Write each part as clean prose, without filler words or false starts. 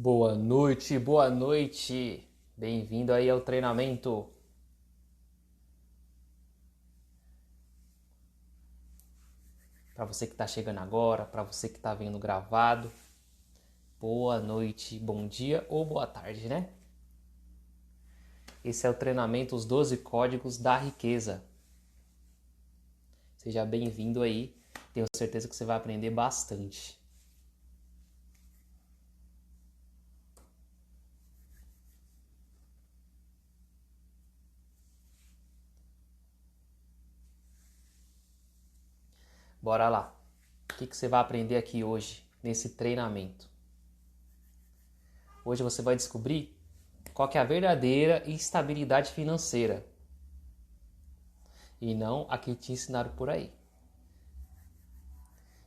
Boa noite, boa noite. Bem-vindo aí ao treinamento. Para você que está chegando agora, para você que está vendo gravado, boa noite, bom dia ou boa tarde, né? Esse é o treinamento Os 12 Códigos da Riqueza. Seja bem-vindo aí. Tenho certeza que você vai aprender bastante. Bora lá. O que você vai aprender aqui hoje, nesse treinamento? Hoje você vai descobrir qual que é a verdadeira estabilidade financeira e não a que te ensinaram por aí.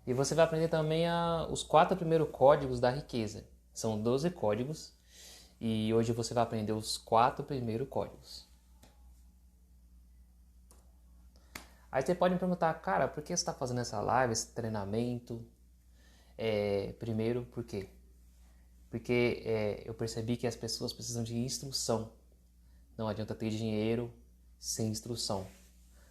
E você vai aprender também os 4 primeiros códigos da riqueza. São 12 códigos e hoje você vai aprender os 4 primeiros códigos. Aí você pode me perguntar, cara, por que você está fazendo essa live, esse treinamento? Primeiro, por quê? Porque eu percebi que as pessoas precisam de instrução. Não adianta ter dinheiro sem instrução.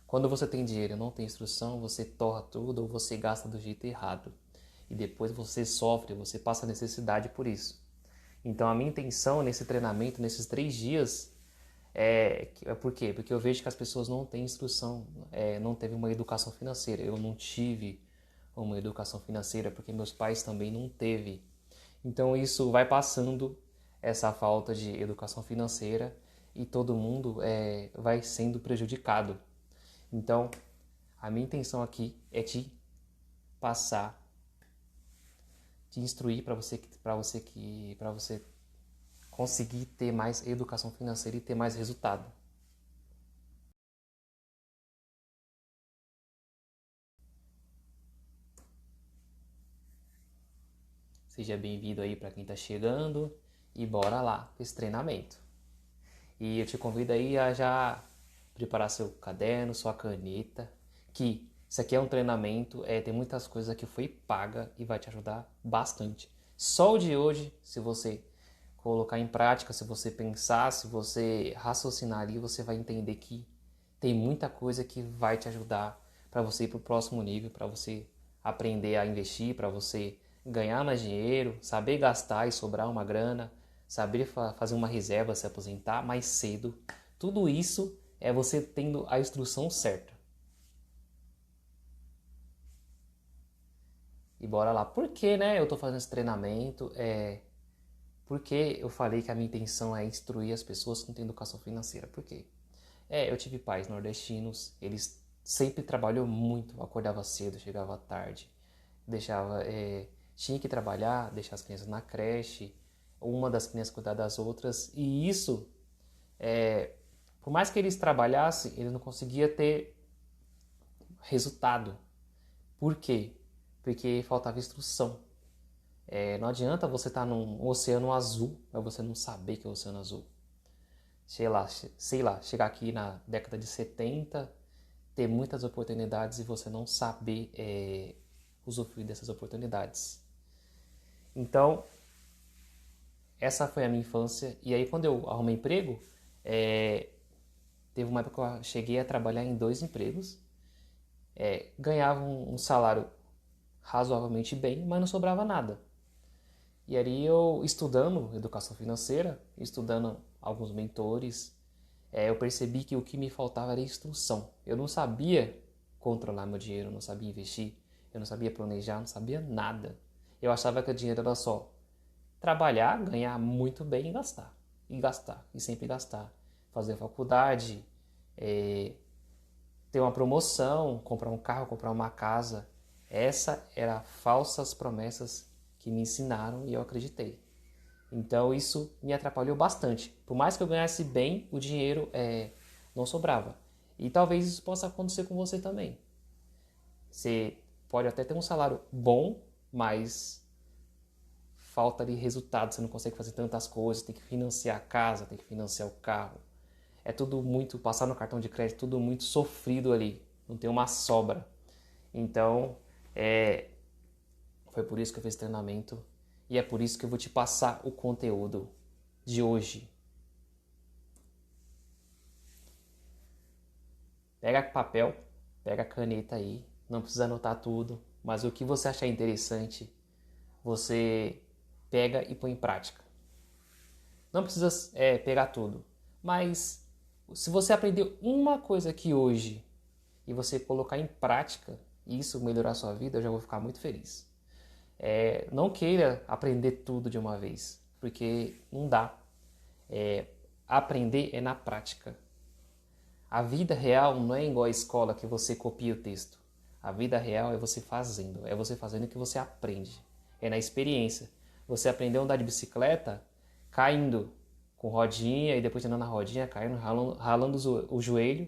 Quando você tem dinheiro e não tem instrução, você torra tudo ou você gasta do jeito errado. E depois você sofre, você passa necessidade por isso. Então a minha intenção nesse treinamento, nesses 3 dias, por quê? Porque eu vejo que as pessoas não têm instrução, não teve uma educação financeira. Eu não tive uma educação financeira porque meus pais também não teve. Então isso vai passando, essa falta de educação financeira, e todo mundo vai sendo prejudicado. Então, a minha intenção aqui é te passar, te instruir para você conseguir ter mais educação financeira e ter mais resultado. Seja bem-vindo aí para quem está chegando e bora lá para esse treinamento. E eu te convido aí a já preparar seu caderno, sua caneta, que isso aqui é um treinamento, tem muitas coisas que foi paga e vai te ajudar bastante. Só o de hoje, se você colocar em prática, se você pensar, se você raciocinar ali, você vai entender que tem muita coisa que vai te ajudar para você ir para o próximo nível, para você aprender a investir, para você ganhar mais dinheiro, saber gastar e sobrar uma grana, saber fazer uma reserva, se aposentar mais cedo. Tudo isso é você tendo a instrução certa. E bora lá. Por que, né, eu estou fazendo esse treinamento? Porque eu falei que a minha intenção é instruir as pessoas que não têm educação financeira. Por quê? Eu tive pais nordestinos, eles sempre trabalhou muito, acordava cedo, chegava tarde, deixava, tinha que trabalhar, deixar as crianças na creche, uma das crianças cuidar das outras, e isso, por mais que eles trabalhassem, eles não conseguiam ter resultado. Por quê? Porque faltava instrução. Não adianta você estar num oceano azul, mas você não saber que é o oceano azul. Sei lá, chegar aqui na década de 70, ter muitas oportunidades e você não saber usufruir dessas oportunidades. Então, essa foi a minha infância. E aí, quando eu arrumei emprego, teve uma época que eu cheguei a trabalhar em 2 empregos. Ganhava um salário razoavelmente bem, mas não sobrava nada. E aí eu, estudando educação financeira, estudando alguns mentores, eu percebi que o que me faltava era instrução. Eu não sabia controlar meu dinheiro, eu não sabia investir, eu não sabia planejar, não sabia nada. Eu achava que o dinheiro era só trabalhar, ganhar muito bem e gastar. E gastar, e sempre gastar. Fazer faculdade, ter uma promoção, comprar um carro, comprar uma casa. Essa era falsas promessas que me ensinaram e eu acreditei. Então isso me atrapalhou bastante. Por mais que eu ganhasse bem, o dinheiro não sobrava. E talvez isso possa acontecer com você também. Você pode até ter um salário bom, mas falta de resultado. Você não consegue fazer tantas coisas, tem que financiar a casa, tem que financiar o carro. É tudo muito, passar no cartão de crédito, tudo muito sofrido ali. Não tem uma sobra. Então, foi por isso que eu fiz treinamento E é por isso que eu vou te passar o conteúdo de hoje. Pega papel, pega caneta aí, não precisa anotar tudo, mas o que você achar interessante, você pega e põe em prática. Não precisa pegar tudo, mas se você aprender uma coisa aqui hoje e você colocar em prática e isso melhorar a sua vida, eu já vou ficar muito feliz. Não queira aprender tudo de uma vez, porque não dá. Aprender é na prática. A vida real não é igual à escola que você copia o texto. A vida real é você fazendo que você aprende. É na experiência. Você aprendeu a andar de bicicleta caindo com rodinha e depois andando na rodinha, caindo, ralando o joelho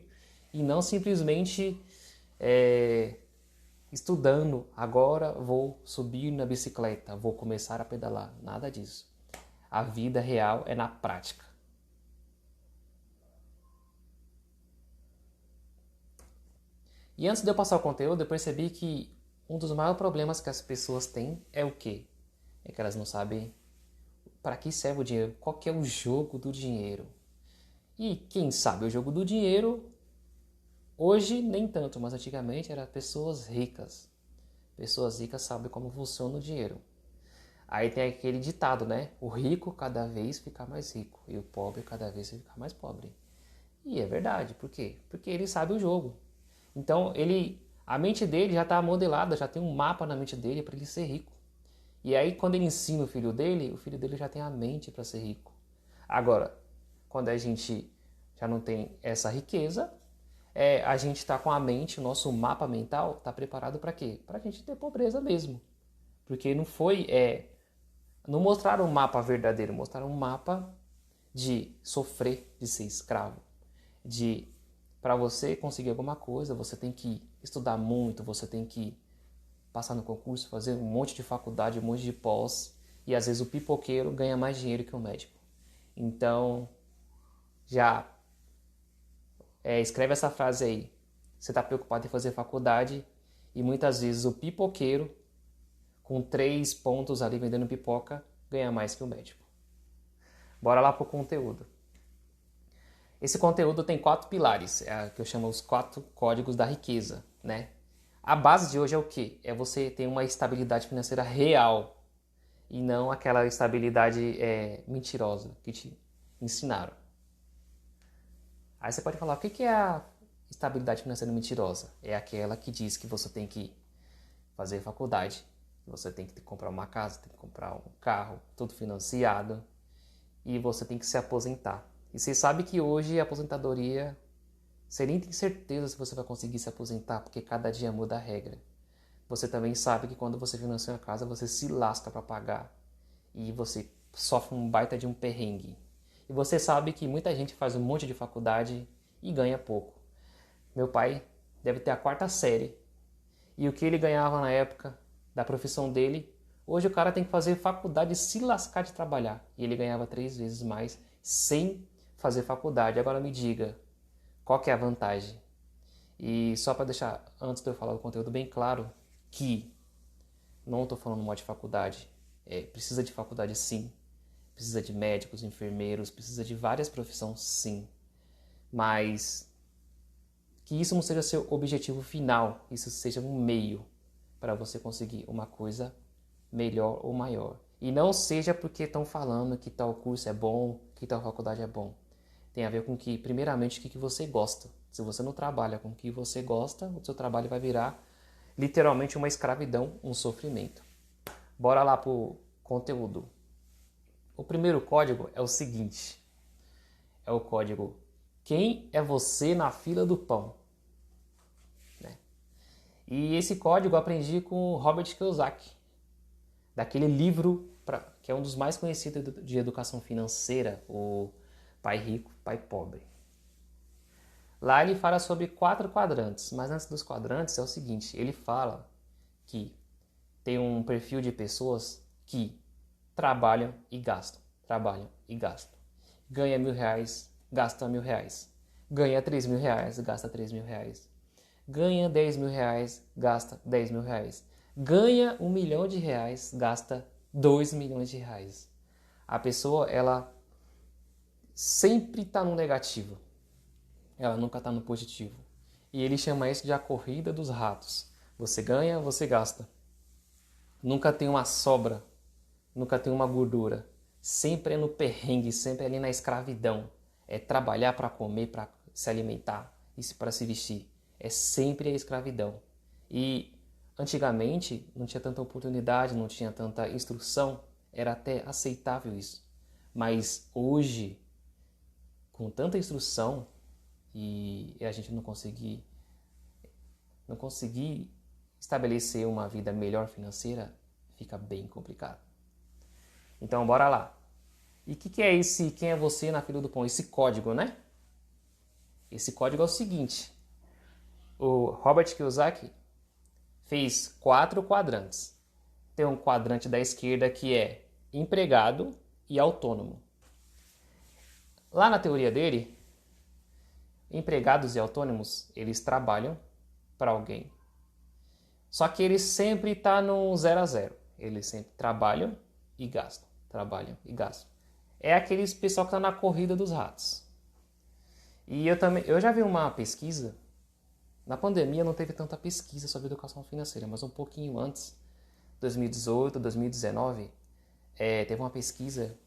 e não simplesmente estudando. Agora vou subir na bicicleta, vou começar a pedalar. Nada disso. A vida real é na prática. E antes de eu passar o conteúdo, eu percebi que um dos maiores problemas que as pessoas têm é o quê? É que elas não sabem para que serve o dinheiro, qual que é o jogo do dinheiro. E quem sabe o jogo do dinheiro, hoje nem tanto, mas antigamente eram pessoas ricas. Pessoas ricas sabem como funciona o dinheiro. Aí tem aquele ditado, né? O rico cada vez fica mais rico e o pobre cada vez fica mais pobre. E é verdade, por quê? Porque ele sabe o jogo. Então a mente dele já está modelada, já tem um mapa na mente dele para ele ser rico. E aí quando ele ensina o filho dele já tem a mente para ser rico. Agora, quando a gente já não tem essa riqueza, a gente está com a mente, o nosso mapa mental está preparado para quê? Para a gente ter pobreza mesmo. Porque não mostraram um mapa verdadeiro, mostraram um mapa de sofrer, de ser escravo, para você conseguir alguma coisa, você tem que estudar muito, você tem que passar no concurso, fazer um monte de faculdade, um monte de pós, e às vezes o pipoqueiro ganha mais dinheiro que o médico. Então, já escreve essa frase aí. Você está preocupado em fazer faculdade e muitas vezes o pipoqueiro, com 3 pontos ali vendendo pipoca, ganha mais que o médico. Bora lá pro conteúdo. Esse conteúdo tem 4 pilares, que eu chamo os 4 códigos da riqueza, né? A base de hoje é o quê? É você ter uma estabilidade financeira real e não aquela estabilidade mentirosa que te ensinaram. Aí você pode falar, o que é a estabilidade financeira mentirosa? É aquela que diz que você tem que fazer faculdade, que você tem que comprar uma casa, tem que comprar um carro, tudo financiado, e você tem que se aposentar. E você sabe que hoje a aposentadoria, você nem tem certeza se você vai conseguir se aposentar, porque cada dia muda a regra. Você também sabe que quando você financia uma casa, você se lasca para pagar. E você sofre um baita de um perrengue. E você sabe que muita gente faz um monte de faculdade e ganha pouco. Meu pai deve ter a 4ª série. E o que ele ganhava na época da profissão dele, hoje o cara tem que fazer faculdade e se lascar de trabalhar. E ele ganhava 3 vezes mais sem fazer faculdade. Agora me diga, qual que é a vantagem? E só para deixar, antes de eu falar do conteúdo bem claro, que não estou falando mal de faculdade. Precisa de faculdade sim. Precisa de médicos, enfermeiros, precisa de várias profissões sim. Mas que isso não seja seu objetivo final, isso seja um meio para você conseguir uma coisa melhor ou maior. E não seja porque estão falando que tal curso é bom, que tal faculdade é bom. Tem a ver com que, primeiramente, o que você gosta. Se você não trabalha com o que você gosta, o seu trabalho vai virar literalmente uma escravidão, um sofrimento. Bora lá pro conteúdo. O primeiro código é o seguinte. É o código: quem é você na fila do pão? Né? E esse código eu aprendi com o Robert Kiyosaki, daquele livro que é um dos mais conhecidos de educação financeira, o Pai Rico, Pai Pobre. Lá ele fala sobre 4 quadrantes, mas antes dos quadrantes é o seguinte, ele fala que tem um perfil de pessoas que trabalham e gastam, ganha R$1.000, gasta R$1.000, ganha R$3.000, gasta R$3.000, ganha R$10.000, gasta R$10.000, ganha R$1.000.000, gasta 2 milhões de reais. A pessoa, ela sempre está no negativo. Ela nunca está no positivo. E ele chama isso de a corrida dos ratos. Você ganha, você gasta. Nunca tem uma sobra. Nunca tem uma gordura. Sempre é no perrengue, sempre é ali na escravidão. É trabalhar para comer, para se alimentar e para se vestir. É sempre a escravidão. E antigamente não tinha tanta oportunidade, não tinha tanta instrução. Era até aceitável isso. Mas hoje, com tanta instrução e a gente não conseguir estabelecer uma vida melhor financeira, fica bem complicado. Então, bora lá. E o que é esse quem é você na fila do pão? Esse código, né? Esse código é o seguinte. O Robert Kiyosaki fez 4 quadrantes. Tem um quadrante da esquerda que é empregado e autônomo. Lá na teoria dele, empregados e autônomos, eles trabalham para alguém. Só que eles sempre estão no 0 a 0. Eles sempre trabalham e gastam. Trabalham e gastam. É aqueles pessoal que está na corrida dos ratos. E eu já vi uma pesquisa. Na pandemia não teve tanta pesquisa sobre educação financeira, mas um pouquinho antes, 2018, 2019, teve uma pesquisa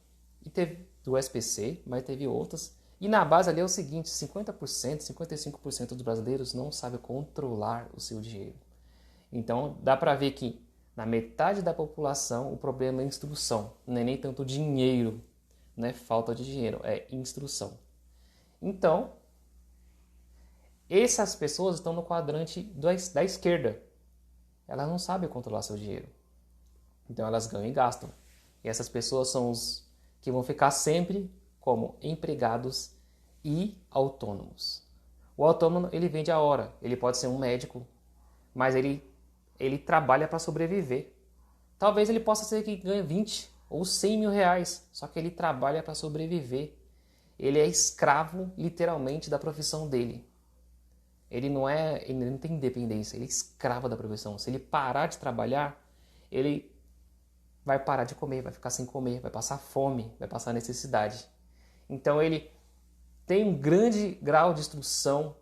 e teve do SPC, mas teve outras. E na base ali é o seguinte, 50%, 55% dos brasileiros não sabem controlar o seu dinheiro. Então dá para ver que na metade da população o problema é instrução, não é nem tanto dinheiro, não é falta de dinheiro, é instrução. Então, essas pessoas estão no quadrante da esquerda. Elas não sabem controlar seu dinheiro. Então elas ganham e gastam. E essas pessoas são os que vão ficar sempre como empregados e autônomos. O autônomo, ele vende a hora. Ele pode ser um médico, mas ele trabalha para sobreviver. Talvez ele possa ser que ganhe 20 ou 100 mil reais, só que ele trabalha para sobreviver. Ele é escravo, literalmente, da profissão dele. Ele não tem independência, ele é escravo da profissão. Se ele parar de trabalhar, ele vai parar de comer, vai ficar sem comer, vai passar fome, vai passar necessidade. Então ele tem um grande grau de instrução,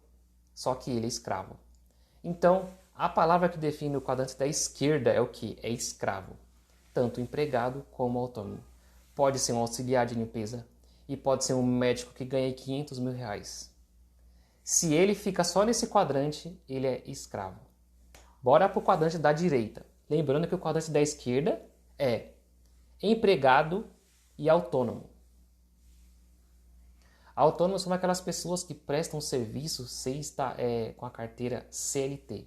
só que ele é escravo. Então, a palavra que define o quadrante da esquerda é o que? É escravo. Tanto empregado como autônomo. Pode ser um auxiliar de limpeza e pode ser um médico que ganha 500 mil reais. Se ele fica só nesse quadrante, ele é escravo. Bora para o quadrante da direita. Lembrando que o quadrante da esquerda é empregado e autônomo. Autônomos são aquelas pessoas que prestam serviço sem estar com a carteira CLT.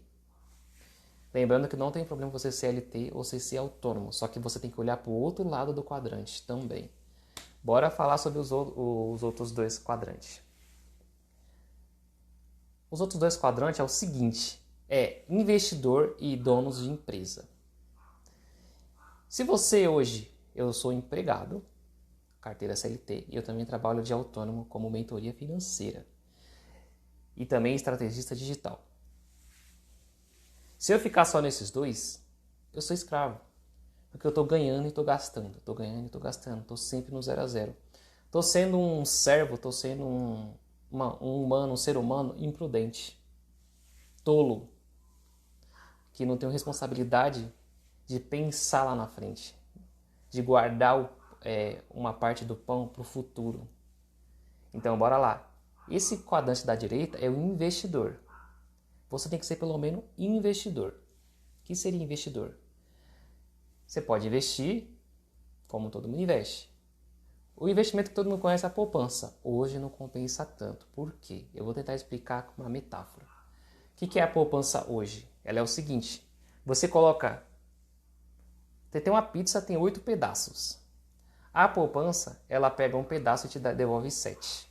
Lembrando que não tem problema você ser CLT ou você ser autônomo, só que você tem que olhar para o outro lado do quadrante também. Bora falar sobre os outros 2 quadrantes. Os outros 2 quadrantes é o seguinte, é investidor e donos de empresa. Se você hoje, eu sou empregado, carteira CLT, e eu também trabalho de autônomo como mentoria financeira e também estrategista digital. Se eu ficar só nesses 2, eu sou escravo, porque eu estou ganhando e estou gastando, estou ganhando e estou gastando, estou sempre no 0 a 0. Estou sendo um servo, estou sendo um humano, um ser humano imprudente, tolo, que não tem responsabilidade de pensar lá na frente, de guardar uma parte do pão para o futuro. Então, bora lá. Esse quadrante da direita é o investidor. Você tem que ser pelo menos investidor. O que seria investidor? Você pode investir como todo mundo investe. O investimento que todo mundo conhece é a poupança. Hoje não compensa tanto. Por quê? Eu vou tentar explicar com uma metáfora. O que é a poupança hoje? Ela é o seguinte. Você coloca... Você tem uma pizza, tem 8 pedaços. A poupança, ela pega um pedaço e te devolve 7.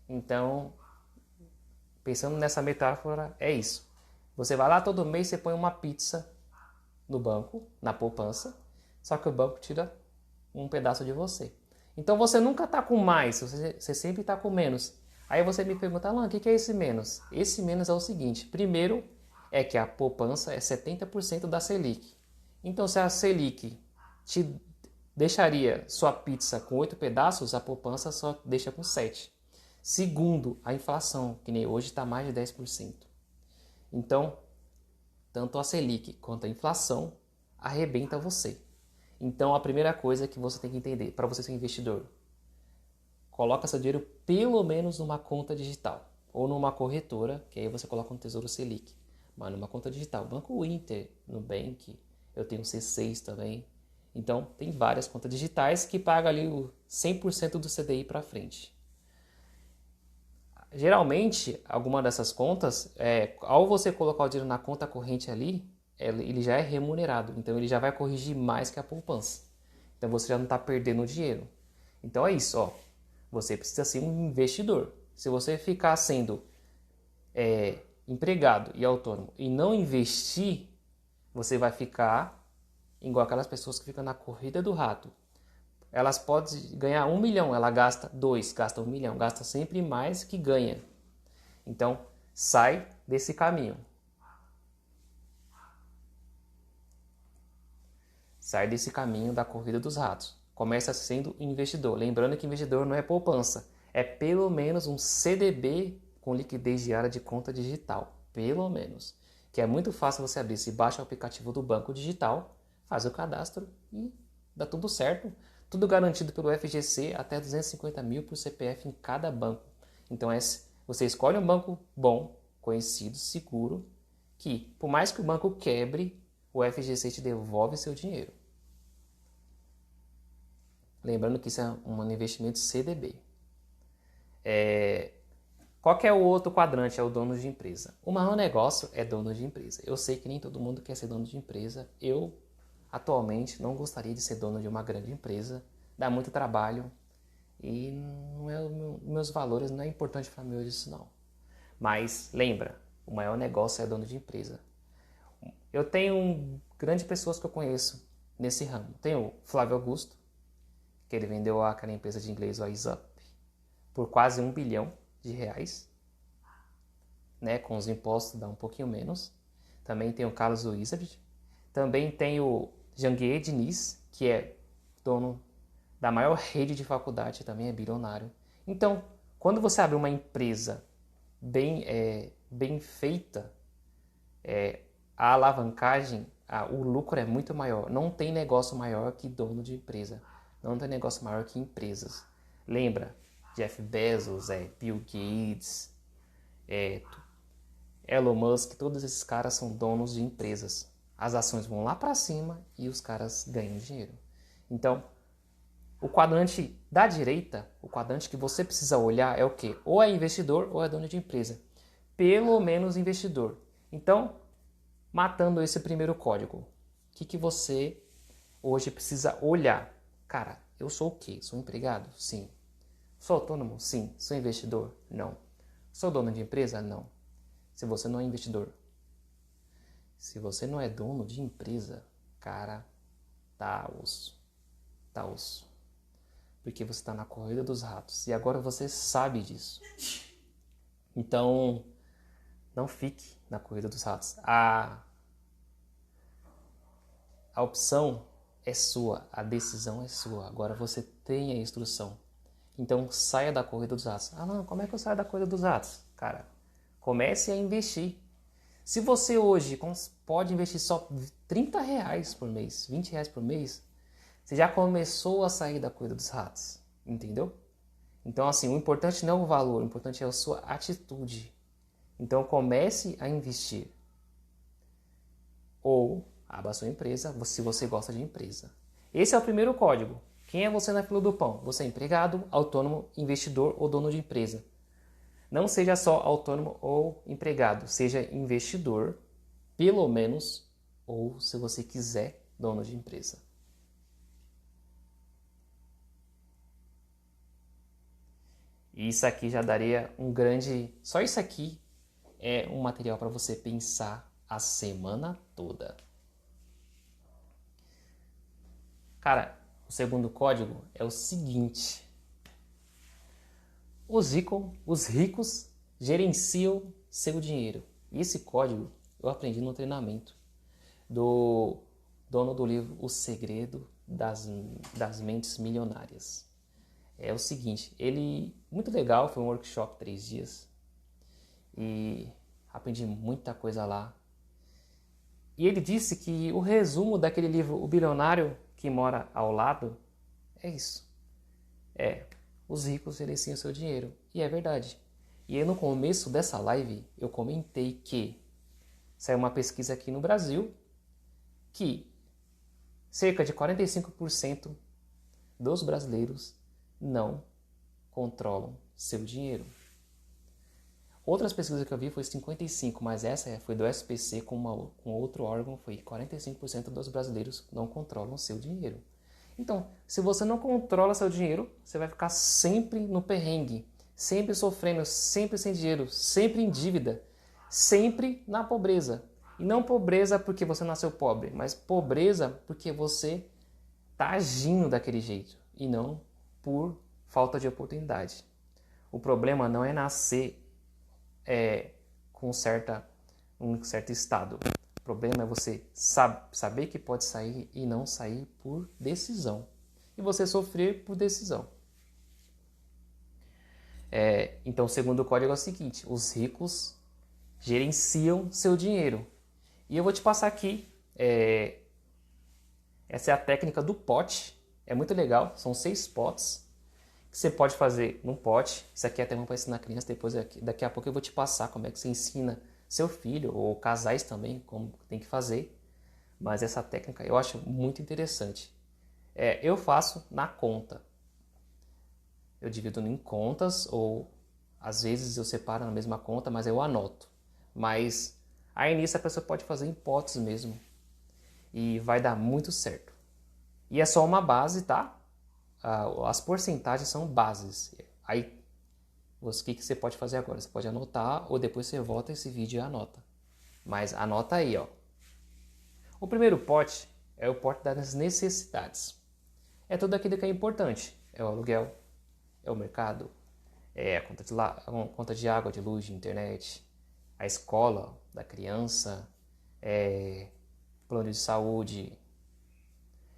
Então, pensando nessa metáfora, é isso. Você vai lá todo mês, você põe uma pizza no banco, na poupança, só que o banco tira um pedaço de você. Então você nunca está com mais, você sempre está com menos. Aí você me pergunta, Alan, o que é esse menos? Esse menos é o seguinte, primeiro é que a poupança é 70% da Selic. Então se a Selic te deixaria sua pizza com 8 pedaços, a poupança só deixa com 7. Segundo, a inflação, que nem hoje está mais de 10%. Então, tanto a Selic quanto a inflação arrebenta você. Então, a primeira coisa que você tem que entender, para você ser um investidor, coloca seu dinheiro pelo menos numa conta digital. Ou numa corretora, que aí você coloca um Tesouro Selic. Mas numa conta digital. Banco Inter, Nubank, eu tenho o C6 também. Então, tem várias contas digitais que pagam ali o 100% do CDI para frente. Geralmente, alguma dessas contas, ao você colocar o dinheiro na conta corrente ali, ele já é remunerado. Então, ele já vai corrigir mais que a poupança. Então, você já não está perdendo dinheiro. Então, é isso, ó. Você precisa ser um investidor. Se você ficar sendo empregado e autônomo e não investir, você vai ficar igual aquelas pessoas que ficam na corrida do rato. Elas podem ganhar 1 milhão, ela gasta 2, gasta 1 milhão, gasta sempre mais que ganha. Então, sai desse caminho. Sai desse caminho da corrida dos ratos. Começa sendo investidor. Lembrando que investidor não é poupança. É pelo menos um CDB com liquidez diária de conta digital. Pelo menos. Que é muito fácil você abrir. Se baixa o aplicativo do banco digital, faz o cadastro e dá tudo certo. Tudo garantido pelo FGC, até 250 mil por CPF em cada banco. Então você escolhe um banco bom, conhecido, seguro, que por mais que o banco quebre, o FGC te devolve seu dinheiro. Lembrando que isso é um investimento CDB. Qual que é o outro quadrante? É o dono de empresa. O maior negócio é dono de empresa. Eu sei que nem todo mundo quer ser dono de empresa. Eu, atualmente, não gostaria de ser dono de uma grande empresa. Dá muito trabalho e não é meus valores, não é importante para mim hoje isso não. Mas lembra, o maior negócio é dono de empresa. Eu tenho grandes pessoas que eu conheço nesse ramo. Tenho o Flávio Augusto, que ele vendeu aquela empresa de inglês, o WhatsApp, por quase R$1 bilhão, né? Com os impostos dá um pouquinho menos. Também tem o Carlos Wizard. Também tem o Janguier Diniz, que é dono da maior rede de faculdade, também é bilionário. Então, quando você abre uma empresa bem feita, a alavancagem, o lucro é muito maior. Não tem negócio maior que dono de empresa. Não tem negócio maior que empresas. Lembra? Jeff Bezos, Bill Gates, Elon Musk, todos esses caras são donos de empresas. As ações vão lá para cima e os caras ganham dinheiro. Então, o quadrante da direita, o quadrante que você precisa olhar é o quê? Ou é investidor ou é dono de empresa. Pelo menos investidor. Então, matando esse primeiro código, o que você hoje precisa olhar? Cara, eu sou o quê? Sou empregado? Sim. Sou autônomo? Sim. Sou investidor? Não. Sou dono de empresa? Não. Se você não é investidor, se você não é dono de empresa, cara, tá osso. Tá osso. Porque você está na corrida dos ratos. E agora você sabe disso. Então, não fique na corrida dos ratos. A opção é sua, a decisão é sua. Agora você tem a instrução. Então, saia da corrida dos ratos. Ah, não, como é que eu saio da corrida dos ratos? Cara, comece a investir. Se você hoje pode investir só R$30 por mês, R$20 por mês, você já começou a sair da corrida dos ratos, entendeu? Então, assim, o importante não é o valor, o importante é a sua atitude. Então, comece a investir. Ou abra a sua empresa, se você gosta de empresa. Esse é o primeiro código. Quem é você na fila do pão? Você é empregado, autônomo, investidor ou dono de empresa? Não seja só autônomo ou empregado, seja investidor, pelo menos, ou se você quiser, dono de empresa. E isso aqui já daria um grande... Só isso aqui é um material para você pensar a semana toda. Cara, o segundo código é o seguinte. Os ricos gerenciam seu dinheiro. E esse código eu aprendi no treinamento do dono do livro O Segredo das mentes milionárias. É o seguinte, muito legal, foi um workshop 3 dias e aprendi muita coisa lá. E ele disse que o resumo daquele livro, O Bilionário que Mora ao Lado, é isso. Os ricos gerenciam o seu dinheiro. E é verdade. E aí, no começo dessa live, eu comentei que saiu uma pesquisa aqui no Brasil que cerca de 45% dos brasileiros não controlam seu dinheiro. Outras pesquisas que eu vi foi 55%, mas essa foi do SPC com outro órgão, foi 45% dos brasileiros não controlam seu dinheiro. Então, se você não controla seu dinheiro, você vai ficar sempre no perrengue, sempre sofrendo, sempre sem dinheiro, sempre em dívida, sempre na pobreza. E não pobreza porque você nasceu pobre, mas pobreza porque você está agindo daquele jeito e não por falta de oportunidade. O problema não é nascer com um certo estado. O problema é você saber que pode sair e não sair por decisão. E você sofrer por decisão. Então, o segundo código é o seguinte: os ricos gerenciam seu dinheiro. E eu vou te passar aqui, essa é a técnica do pote. É muito legal, são 6 potes que você pode fazer num pote. Isso aqui é até bom para ensinar criança, daqui a pouco eu vou te passar como é que você ensina seu filho ou casais também, como tem que fazer. Mas essa técnica eu acho muito interessante. Eu faço na conta. Eu divido em contas ou às vezes eu separo na mesma conta, mas eu anoto. Mas aí nisso a pessoa pode fazer em potes mesmo e vai dar muito certo. E é só uma base, tá? As porcentagens são bases. Aí, o que você pode fazer agora? Você pode anotar ou depois você volta esse vídeo e anota. Mas anota aí, ó. O primeiro pote é o pote das necessidades. É tudo aquilo que é importante. É o aluguel, é o mercado, é a conta de água, de luz, de internet, a escola da criança, plano de saúde.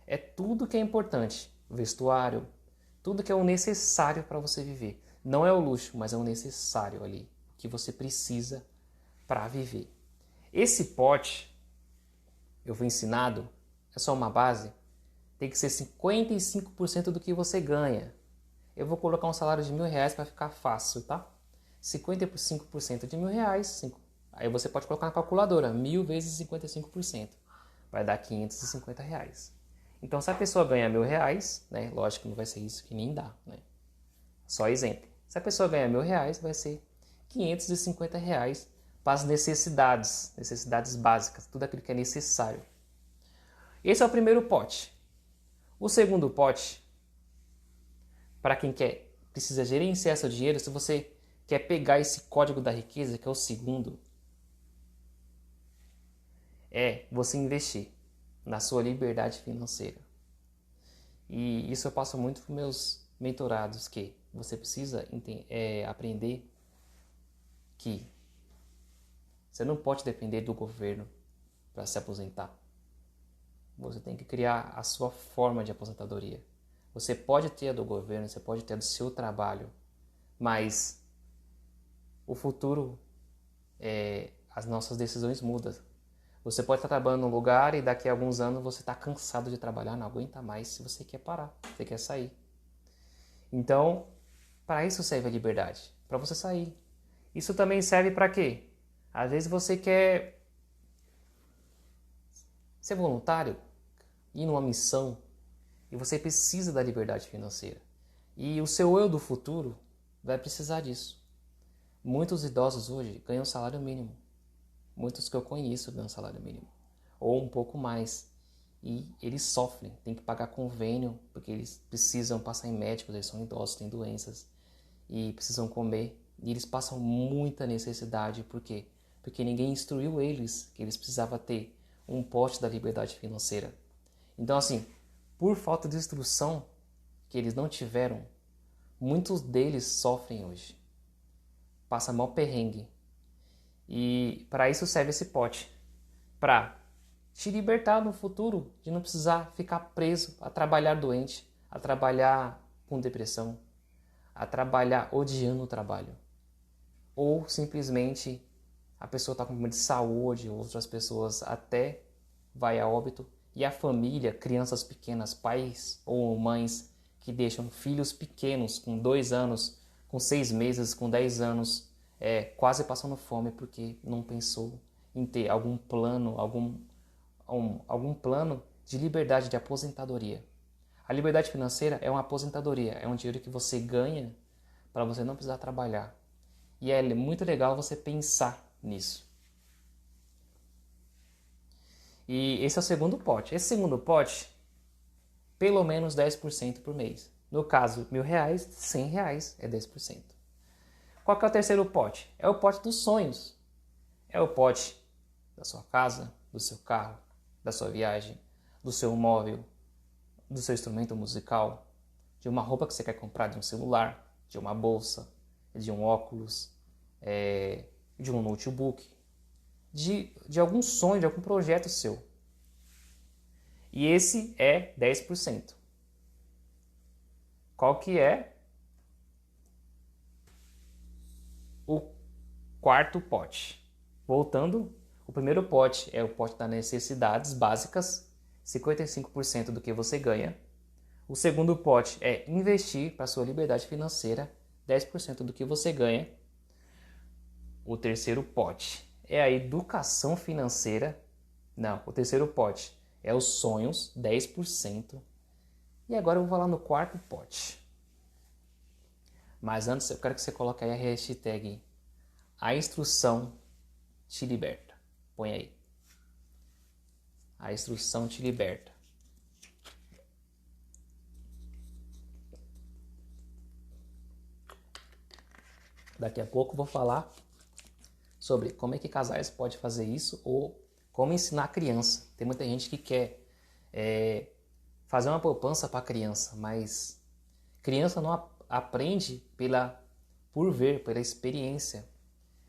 É tudo que é importante. Vestuário, tudo que é o necessário para você viver. Não é o luxo, mas é o necessário ali, que você precisa para viver. Esse pote, eu fui ensinado, é só uma base, tem que ser 55% do que você ganha. Eu vou colocar um salário de R$1.000 para ficar fácil, tá? 55% de R$1.000, aí você pode colocar na calculadora, 1.000 vezes 55%, vai dar R$550. Então, se a pessoa ganha R$1.000, né, lógico que não vai ser isso que nem dá, né? Só exemplo. Se a pessoa ganha R$1.000, vai ser R$550 para as necessidades básicas, tudo aquilo que é necessário. Esse é o primeiro pote. O segundo pote, para quem precisa gerenciar seu dinheiro, se você quer pegar esse código da riqueza, que é o segundo, é você investir na sua liberdade financeira. E isso eu passo muito para os meus mentorados, que você precisa aprender que você não pode depender do governo para se aposentar. Você tem que criar a sua forma de aposentadoria. Você pode ter a do governo, você pode ter a do seu trabalho, mas o futuro, as nossas decisões mudam. Você pode estar trabalhando num lugar e daqui a alguns anos você está cansado de trabalhar, não aguenta mais, se você quer parar, você quer sair. Então, para isso serve a liberdade, para você sair. Isso também serve para quê? Às vezes você quer ser voluntário, ir numa missão, e você precisa da liberdade financeira. E o seu eu do futuro vai precisar disso. Muitos idosos hoje ganham salário mínimo. Muitos que eu conheço ganham salário mínimo. Ou um pouco mais. E eles sofrem, tem que pagar convênio, porque eles precisam passar em médicos, eles são idosos, têm doenças, e precisam comer. E eles passam muita necessidade, por quê? Porque ninguém instruiu eles que eles precisavam ter um pote da liberdade financeira. Então, assim, por falta de instrução que eles não tiveram, muitos deles sofrem hoje. Passa mal perrengue. E para isso serve esse pote. Para te libertar no futuro, de não precisar ficar preso a trabalhar doente, a trabalhar com depressão, a trabalhar odiando o trabalho. Ou simplesmente a pessoa está com problema de saúde, outras pessoas até vai a óbito, e a família, crianças pequenas, pais ou mães que deixam filhos pequenos com 2 anos, com 6 meses, com 10 anos, quase passando fome porque não pensou em ter algum plano, algum plano de liberdade, de aposentadoria. A liberdade financeira é uma aposentadoria, é um dinheiro que você ganha para você não precisar trabalhar. E é muito legal você pensar nisso. E esse é o segundo pote. Esse segundo pote, pelo menos 10% por mês. No caso, R$1.000, R$100 é 10%. Qual que é o terceiro pote? É o pote dos sonhos. É o pote da sua casa, do seu carro, da sua viagem, do seu móvel, do seu instrumento musical, de uma roupa que você quer comprar, de um celular, de uma bolsa, de um óculos, de um notebook, de algum sonho, de algum projeto seu. E esse é 10%. Qual que é o quarto pote? Voltando, o primeiro pote é o pote das necessidades básicas, 55% do que você ganha. O segundo pote é investir para a sua liberdade financeira, 10% do que você ganha. O terceiro pote é a educação financeira. Não, o terceiro pote é os sonhos, 10%. E agora eu vou falar no quarto pote. Mas antes eu quero que você coloque aí a hashtag A Instrução Te Liberta. Põe aí. A Instrução Te Liberta. Daqui a pouco eu vou falar sobre como é que casais podem fazer isso ou como ensinar a criança. Tem muita gente que quer fazer uma poupança para a criança, mas criança não aprende por ver, pela experiência.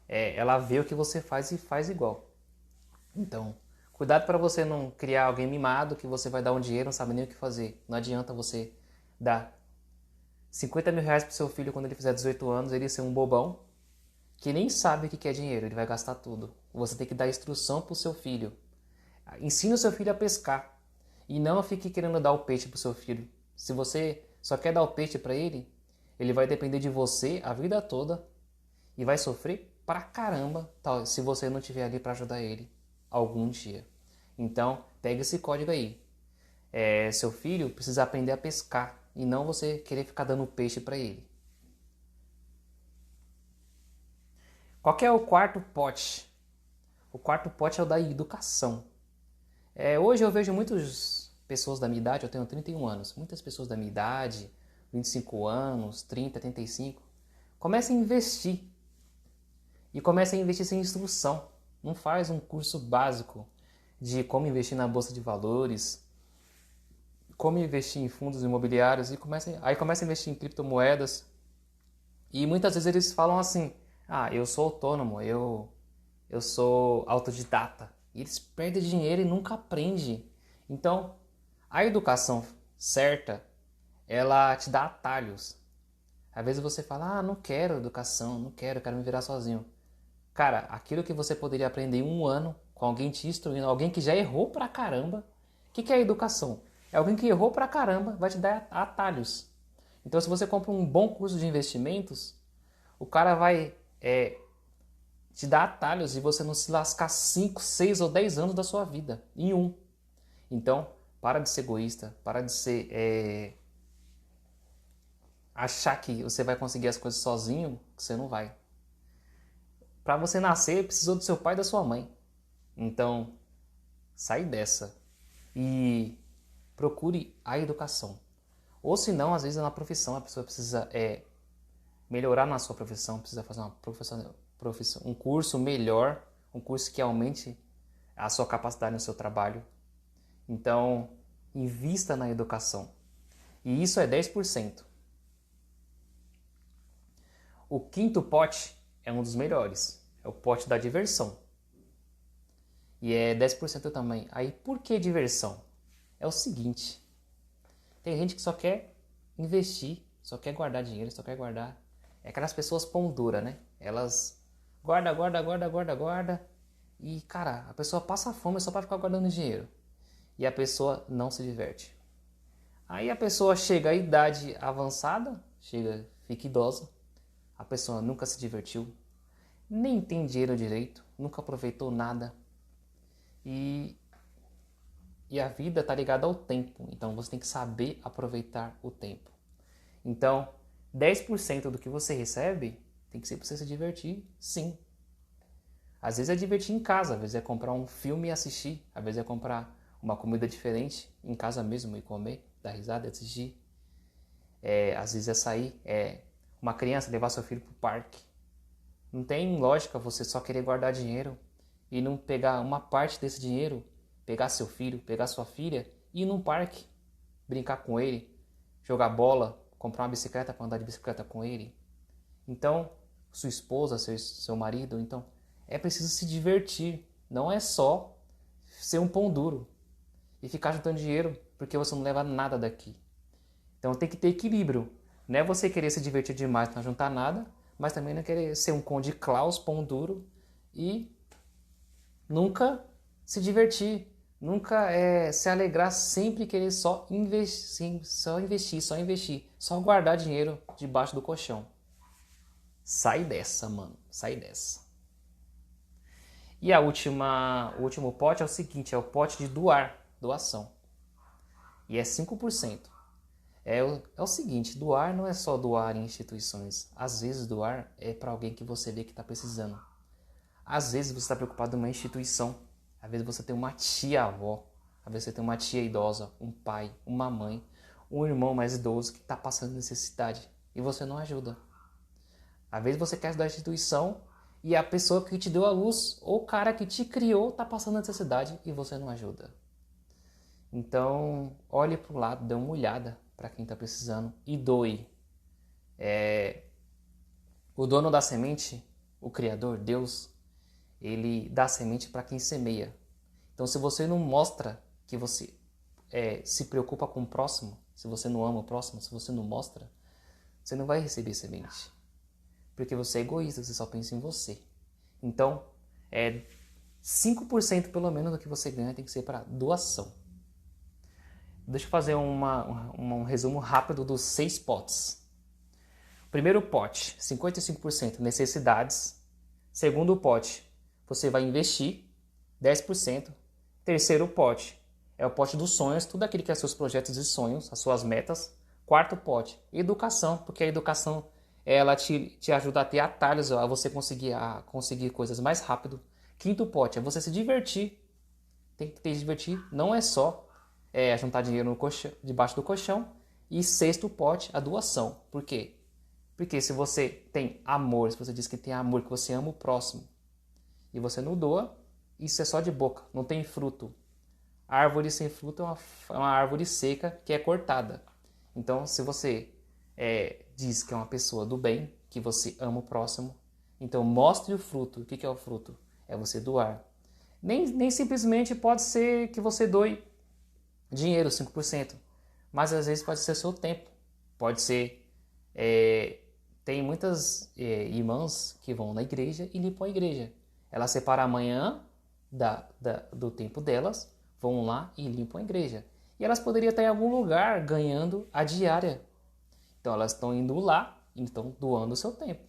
Ela vê o que você faz e faz igual. Então, cuidado para você não criar alguém mimado que você vai dar um dinheiro e não sabe nem o que fazer. Não adianta você dar R$50.000 para o seu filho quando ele fizer 18 anos, ele ser um bobão que nem sabe o que é dinheiro, ele vai gastar tudo. Você tem que dar instrução para o seu filho. Ensine o seu filho a pescar e não fique querendo dar o peixe para o seu filho. Se você só quer dar o peixe para ele, ele vai depender de você a vida toda e vai sofrer pra caramba se você não estiver ali para ajudar ele algum dia. Então, pega esse código aí. Seu filho precisa aprender a pescar e não você querer ficar dando peixe para ele. Qual que é o quarto pote? O quarto pote é o da educação. Hoje eu vejo muitas pessoas da minha idade, eu tenho 31 anos, muitas pessoas da minha idade, 25 anos, 30, 35, começam a investir. E começam a investir sem instrução. Não faz um curso básico de como investir na bolsa de valores, como investir em fundos imobiliários, aí começa a investir em criptomoedas. E muitas vezes eles falam assim, eu sou autônomo, eu sou autodidata. E eles perdem dinheiro e nunca aprendem. Então, a educação certa, ela te dá atalhos. Às vezes você fala, não quero educação, não quero, eu quero me virar sozinho. Cara, aquilo que você poderia aprender em 1 ano, com alguém te instruindo, alguém que já errou pra caramba. O que é a educação? É alguém que errou pra caramba, vai te dar atalhos. Então, se você compra um bom curso de investimentos, o cara vai te dar atalhos e você não se lascar 5, 6 ou 10 anos da sua vida em 1. Então, para de ser egoísta, para de ser... achar que você vai conseguir as coisas sozinho, que você não vai. Para você nascer, precisou do seu pai e da sua mãe. Então, sai dessa e procure a educação. Ou se não, às vezes na profissão, a pessoa precisa melhorar na sua profissão, precisa fazer um curso melhor, um curso que aumente a sua capacidade no seu trabalho. Então, invista na educação. E isso é 10%. O quinto pote é um dos melhores. É o pote da diversão. E é 10% também. Aí por que diversão? É o seguinte, tem gente que só quer investir, só quer guardar dinheiro, só quer guardar. É aquelas pessoas pão dura, né? Elas guarda. E, cara, a pessoa passa fome só para ficar guardando dinheiro. E a pessoa não se diverte. Aí a pessoa chega à idade avançada, fica idosa. A pessoa nunca se divertiu, nem tem dinheiro direito, nunca aproveitou nada. E a vida está ligada ao tempo, então você tem que saber aproveitar o tempo. Então, 10% do que você recebe tem que ser para você se divertir, sim. Às vezes é divertir em casa, às vezes é comprar um filme e assistir, às vezes é comprar uma comida diferente em casa mesmo e comer, dar risada e assistir. Às vezes é sair, uma criança levar seu filho para o parque. Não tem lógica você só querer guardar dinheiro e não pegar uma parte desse dinheiro, pegar seu filho, pegar sua filha e ir num parque, brincar com ele, jogar bola, comprar uma bicicleta para andar de bicicleta com ele. Então, sua esposa, seu marido, então, é preciso se divertir. Não é só ser um pão duro e ficar juntando dinheiro porque você não leva nada daqui. Então tem que ter equilíbrio. Não é você querer se divertir demais para não juntar nada, mas também não querer ser um Conde Klaus, pão duro e nunca se divertir. Nunca se alegrar, sempre querer só investir, só guardar dinheiro debaixo do colchão. Sai dessa, mano, sai dessa. E o último pote é o seguinte, é o pote de doação. E é 5%. É o seguinte, doar não é só doar em instituições. Às vezes doar é para alguém que você vê que está precisando. Às vezes você está preocupado em uma instituição. Às vezes você tem uma tia-avó. Às vezes você tem uma tia idosa, um pai, uma mãe, um irmão mais idoso que está passando necessidade. E você não ajuda. Às vezes você quer ajudar a instituição e a pessoa que te deu a luz ou o cara que te criou está passando necessidade e você não ajuda. Então, olhe para o lado, dê uma olhada para quem está precisando e doe. O dono da semente, o Criador, Deus, ele dá a semente para quem semeia. Então, se você não mostra que você se preocupa com o próximo, se você não ama o próximo, se você não mostra, você não vai receber semente. Porque você é egoísta, você só pensa em você. Então, 5% pelo menos do que você ganha tem que ser para doação. Deixa eu fazer um resumo rápido dos 6 potes. Primeiro pote, 55% necessidades. Segundo pote, você vai investir 10%. Terceiro pote é o pote dos sonhos, tudo aquilo que é seus projetos e sonhos, as suas metas. Quarto pote, educação, porque a educação ela te ajuda a ter atalhos, a você conseguir coisas mais rápido. Quinto pote é você se divertir. Tem que se divertir, não é só juntar dinheiro debaixo do colchão. E sexto pote, a doação. Por quê? Porque se você tem amor, se você diz que tem amor, que você ama o próximo, e você não doa, isso é só de boca, não tem fruto. A árvore sem fruto é uma árvore seca que é cortada. Então, se você diz que é uma pessoa do bem, que você ama o próximo, então mostre o fruto. O que é o fruto? É você doar. Nem simplesmente pode ser que você doe dinheiro, 5%, mas às vezes pode ser seu tempo. Pode ser... tem muitas irmãs que vão na igreja e limpam a igreja. Elas separam a manhã do tempo delas, vão lá e limpam a igreja. E elas poderiam estar em algum lugar ganhando a diária. Então elas estão indo lá e estão doando o seu tempo.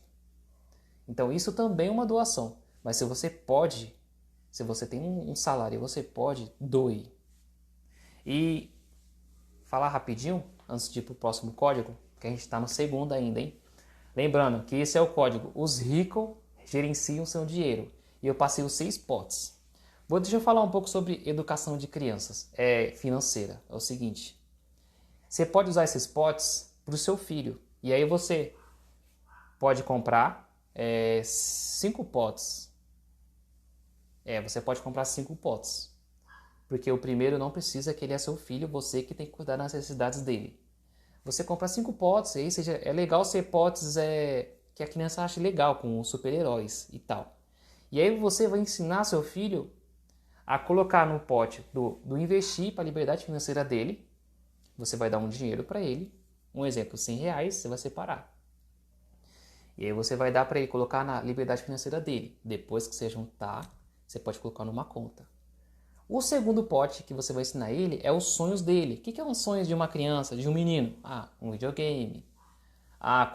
Então isso também é uma doação. Mas se você tem um salário, você pode, doe. E falar rapidinho, antes de ir para o próximo código, que a gente está no segundo ainda, hein? Lembrando que esse é o código. Os ricos gerenciam seu dinheiro. E eu passei os 6 potes. Deixa eu falar um pouco sobre educação de crianças financeira. É o seguinte. Você pode usar esses potes para o seu filho. E aí você pode comprar 5 potes. Você pode comprar 5 potes. Porque o primeiro não precisa, que ele é seu filho, você que tem que cuidar das necessidades dele. Você compra 5 potes, aí é legal ser potes que a criança ache legal, com super-heróis e tal. E aí você vai ensinar seu filho a colocar no pote do investir para a liberdade financeira dele. Você vai dar um dinheiro para ele, um exemplo, R$ 100, você vai separar. E aí você vai dar para ele colocar na liberdade financeira dele. Depois que você juntar, você pode colocar numa conta. O segundo pote que você vai ensinar ele é os sonhos dele. O que é os sonhos de uma criança, de um menino? Um videogame.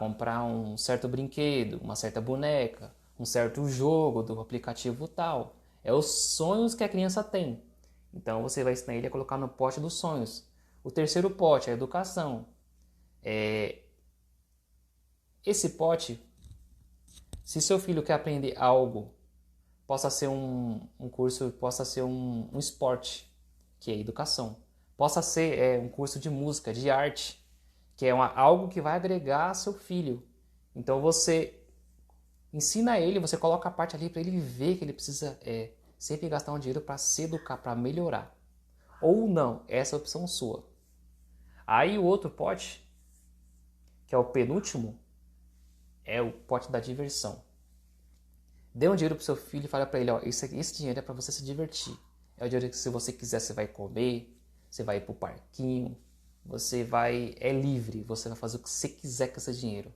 Comprar um certo brinquedo, uma certa boneca, um certo jogo do aplicativo tal. É os sonhos que a criança tem. Então você vai ensinar ele a colocar no pote dos sonhos. O terceiro pote é a educação. Esse pote, se seu filho quer aprender algo, possa ser um curso, possa ser um esporte, que é educação. Possa ser um curso de música, de arte, que é algo que vai agregar a seu filho. Então você ensina ele, você coloca a parte ali para ele ver que ele precisa sempre gastar um dinheiro para se educar, para melhorar. Ou não, essa é a opção sua. Aí o outro pote, que é o penúltimo, é o pote da diversão. Dê um dinheiro pro seu filho e fala para ele, esse dinheiro é para você se divertir. É o dinheiro que se você quiser você vai comer, você vai ir pro parquinho, é livre, você vai fazer o que você quiser com esse dinheiro.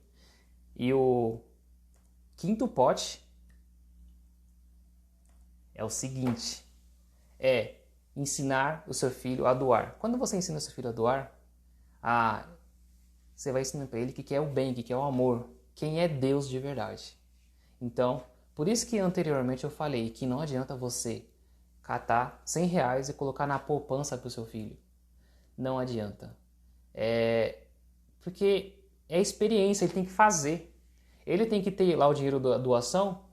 E o quinto pote é o seguinte, ensinar o seu filho a doar. Quando você ensina o seu filho a doar, você vai ensinar para ele o que é o bem, o que é o amor, quem é Deus de verdade. Então, por isso que anteriormente eu falei que não adianta você catar R$ 100 e colocar na poupança para o seu filho. Não adianta. Porque é experiência, ele tem que fazer. Ele tem que ter lá o dinheiro da doação,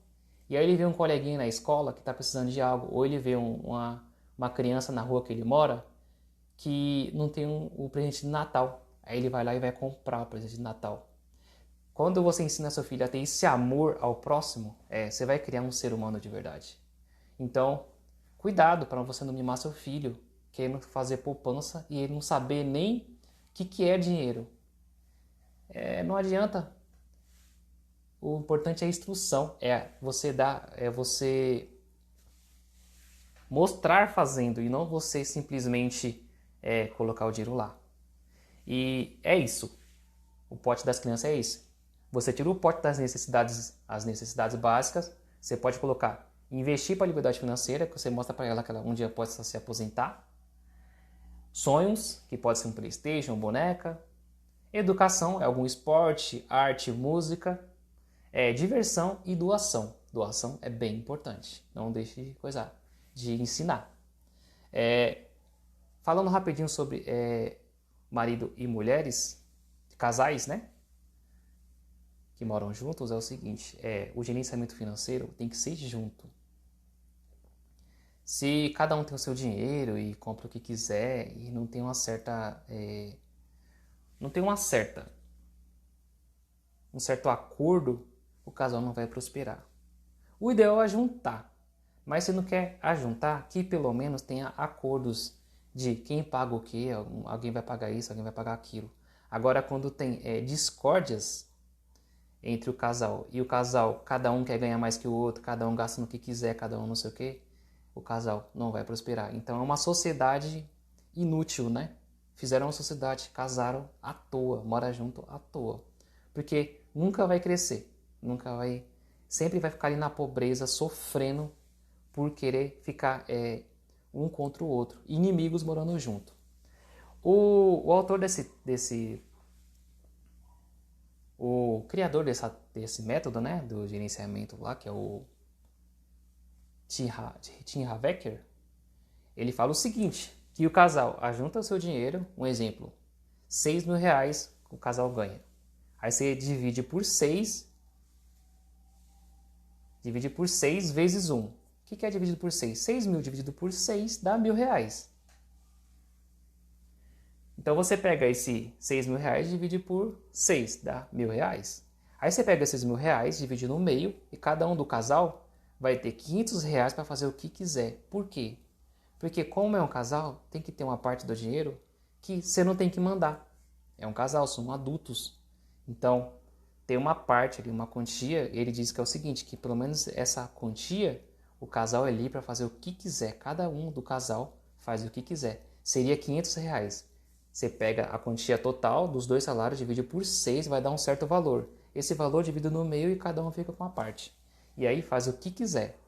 e aí ele vê um coleguinha na escola que está precisando de algo, ou ele vê uma criança na rua que ele mora que não tem o presente de Natal. Aí ele vai lá e vai comprar o presente de Natal. Quando você ensina seu filho a ter esse amor ao próximo, você vai criar um ser humano de verdade. Então, cuidado para você não mimar seu filho, querendo fazer poupança e ele não saber nem o que é dinheiro. Não adianta. O importante é a instrução, você mostrar fazendo e não você simplesmente colocar o dinheiro lá. E é isso. O pote das crianças é isso. Você tira o pote das necessidades, as necessidades básicas, você pode colocar investir para a liberdade financeira, que você mostra para ela que ela um dia pode se aposentar. Sonhos, que pode ser um PlayStation, uma boneca. Educação, algum esporte, arte, música. Diversão e doação. Doação é bem importante. Não deixe de ensinar. Falando rapidinho sobre marido e mulheres, casais, né? Que moram juntos, é o seguinte, o gerenciamento financeiro tem que ser junto. Se cada um tem o seu dinheiro e compra o que quiser e não tem um certo acordo, o casal não vai prosperar. O ideal é juntar, mas se não quer ajuntar, que pelo menos tenha acordos de quem paga o quê, alguém vai pagar isso, alguém vai pagar aquilo. Agora, quando tem discórdias entre o casal, e o casal, cada um quer ganhar mais que o outro, cada um gasta no que quiser, cada um não sei o que, o casal não vai prosperar. Então é uma sociedade inútil, né? Fizeram uma sociedade, casaram à toa, moram junto à toa. Porque nunca vai crescer, sempre vai ficar ali na pobreza, sofrendo por querer ficar um contra o outro, inimigos morando junto. O autor o criador desse método, né, do gerenciamento lá, que é o Tim Havecker, ele fala o seguinte, que o casal ajunta o seu dinheiro, um exemplo, R$ 6.000 o casal ganha. Aí você divide por 6 vezes 1. O que é dividido por 6? 6.000 dividido por 6 dá R$ 1.000. Então você pega esse R$ 6.000 e divide por 6, dá R$ 1.000. Aí você pega esses R$ 1.000, divide no meio e cada um do casal vai ter R$ 500 para fazer o que quiser. Por quê? Porque como é um casal, tem que ter uma parte do dinheiro que você não tem que mandar. É um casal, são adultos. Então tem uma parte ali, uma quantia, ele diz que é o seguinte, que pelo menos essa quantia O casal é livre para fazer o que quiser. Cada um do casal faz o que quiser. Seria R$ 500. Você pega a quantia total dos 2 salários, divide por 6, vai dar um certo valor. Esse valor divide no meio e cada um fica com a parte. E aí faz o que quiser.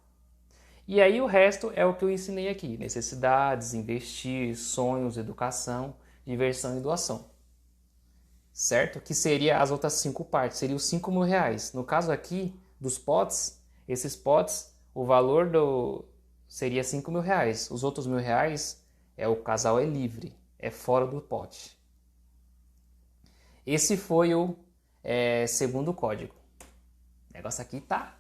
E aí o resto é o que eu ensinei aqui. Necessidades, investir, sonhos, educação, diversão e doação. Certo? Que seria as outras 5 partes. Seria os R$ 5.000. No caso aqui, dos potes, esses potes, o valor seria R$ 5.000. Os outros R$ 1.000 o casal é livre. É fora do pote. Esse foi o segundo código. O negócio aqui tá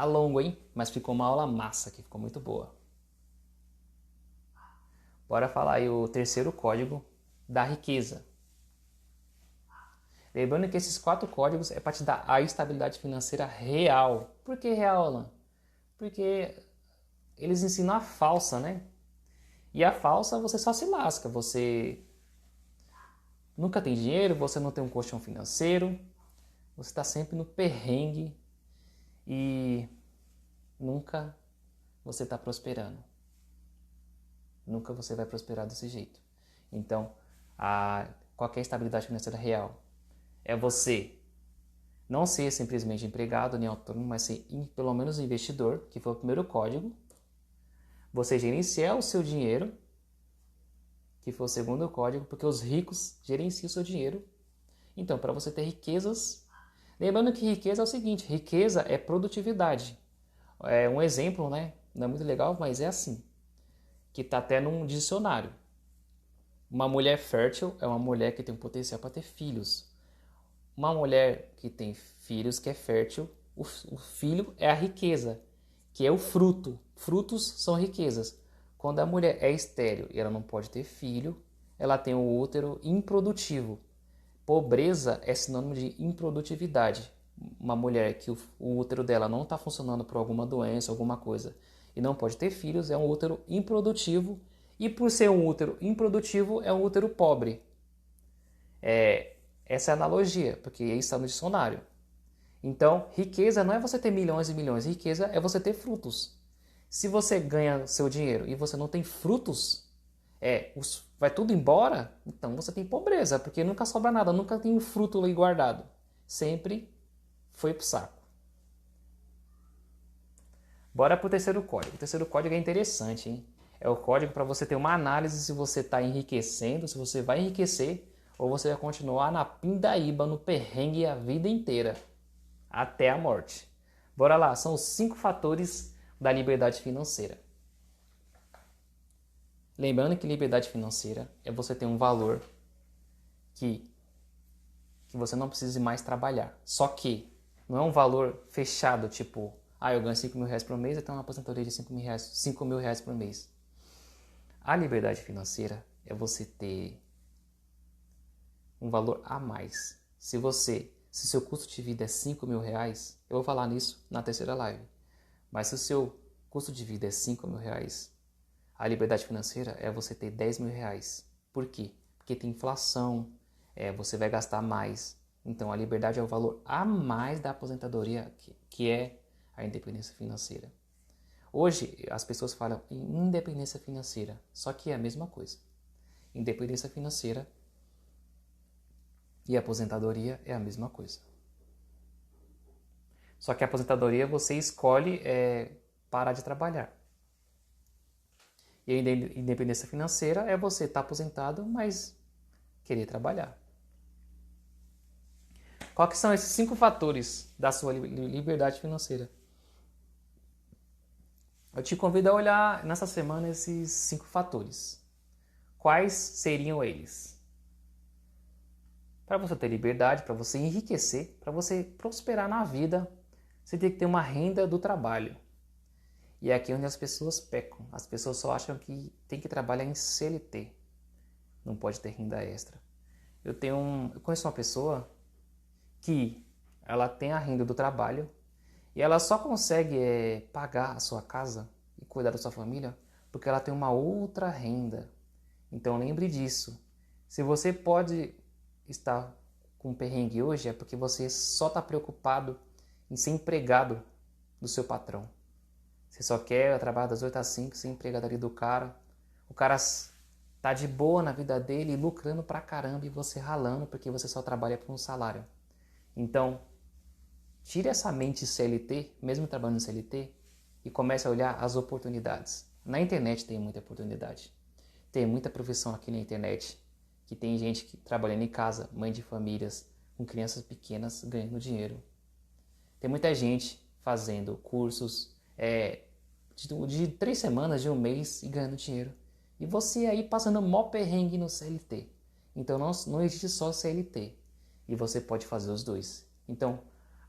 longo, hein? Mas ficou uma aula massa aqui, ficou muito boa. Bora falar aí o terceiro código da riqueza. Lembrando que esses 4 códigos é para te dar a estabilidade financeira real. Por que real, Alan? Porque eles ensinam a falsa, né? E a falsa você só se lasca. Você nunca tem dinheiro, você não tem um colchão financeiro, você está sempre no perrengue e nunca você está prosperando. Nunca você vai prosperar desse jeito. Então, qualquer estabilidade financeira real é você não ser simplesmente empregado nem autônomo, mas ser pelo menos investidor, que foi o primeiro código. Você gerenciar o seu dinheiro, que foi o segundo código, porque os ricos gerenciam o seu dinheiro. Então, para você ter riquezas, lembrando que riqueza é o seguinte, riqueza é produtividade. É um exemplo, né? Não é muito legal, mas é assim, que está até num dicionário. Uma mulher fértil é uma mulher que tem um potencial para ter filhos. Uma mulher que tem filhos, que é fértil, o filho é a riqueza, que é o fruto. Frutos são riquezas. Quando a mulher é estéril e ela não pode ter filho, ela tem o útero improdutivo. Pobreza é sinônimo de improdutividade. Uma mulher que o útero dela não está funcionando por alguma doença, alguma coisa, e não pode ter filhos, é um útero improdutivo. E por ser um útero improdutivo, é um útero pobre. Essa é a analogia, porque isso está no dicionário. Então, riqueza não é você ter milhões e milhões, riqueza é você ter frutos. Se você ganha seu dinheiro e você não tem frutos, vai tudo embora, então você tem pobreza, porque nunca sobra nada, nunca tem um fruto ali guardado. Sempre foi pro saco. Bora pro terceiro código. O terceiro código é interessante, hein? É o código para você ter uma análise se você está enriquecendo, se você vai enriquecer ou você vai continuar na pindaíba, no perrengue a vida inteira, até a morte. Bora lá, são os 5 fatores da liberdade financeira. Lembrando que liberdade financeira é você ter um valor que você não precise mais trabalhar. Só que não é um valor fechado, tipo, eu ganho R$ 5.000 por mês, eu tenho uma aposentadoria de R$ 5.000 por mês. A liberdade financeira é você ter um valor a mais. Se seu custo de vida é R$ 5.000, eu vou falar nisso na terceira live, mas se o seu custo de vida é R$ 5.000, a liberdade financeira é você ter R$ 10.000. Por quê? Porque tem inflação, você vai gastar mais. Então a liberdade é o valor a mais da aposentadoria, que é a independência financeira. Hoje as pessoas falam em independência financeira, só que é a mesma coisa. Independência financeira e aposentadoria é a mesma coisa. Só que a aposentadoria você escolhe parar de trabalhar. E a independência financeira é você estar aposentado, mas querer trabalhar. Quais são esses 5 fatores da sua liberdade financeira? Eu te convido a olhar nessa semana esses 5 fatores. Quais seriam eles? Para você ter liberdade, para você enriquecer, para você prosperar na vida, você tem que ter uma renda do trabalho. E é aqui onde as pessoas pecam. As pessoas só acham que tem que trabalhar em CLT. Não pode ter renda extra. Eu conheço uma pessoa que ela tem a renda do trabalho e ela só consegue pagar a sua casa e cuidar da sua família porque ela tem uma outra renda. Então lembre disso. Se você pode estar com perrengue hoje, é porque você só está preocupado em ser empregado do seu patrão. Você só quer trabalhar das 8 às 5, ser empregado ali do cara. O cara tá de boa na vida dele, lucrando pra caramba e você ralando porque você só trabalha por um salário. Então, tire essa mente CLT, mesmo trabalhando no CLT, e comece a olhar as oportunidades. Na internet tem muita oportunidade. Tem muita profissão aqui na internet, que tem gente que trabalhando em casa, mãe de famílias, com crianças pequenas, ganhando dinheiro. Tem muita gente fazendo cursos de 3 semanas, de um mês e ganhando dinheiro. E você aí passando mó perrengue no CLT. Então não existe só CLT. E você pode fazer os dois. Então,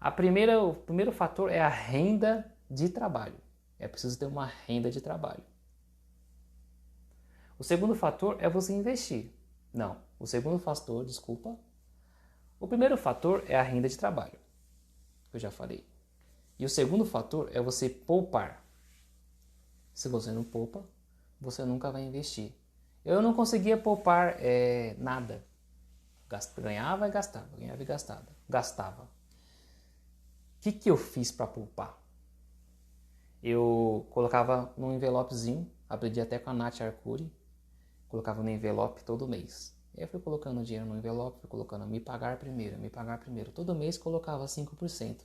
o primeiro fator é a renda de trabalho. É preciso ter uma renda de trabalho. O segundo fator é você investir. Não, o segundo fator, desculpa. O primeiro fator é a renda de trabalho, que eu já falei. E o segundo fator é você poupar. Se você não poupa, você nunca vai investir. Eu não conseguia poupar nada. Ganhava e gastava, ganhava e gastava. O que eu fiz para poupar? Eu colocava num envelopezinho, aprendi até com a Nath Arcuri, colocava no envelope todo mês. E aí eu fui colocando dinheiro no envelope, fui colocando me pagar primeiro. Todo mês colocava 5%.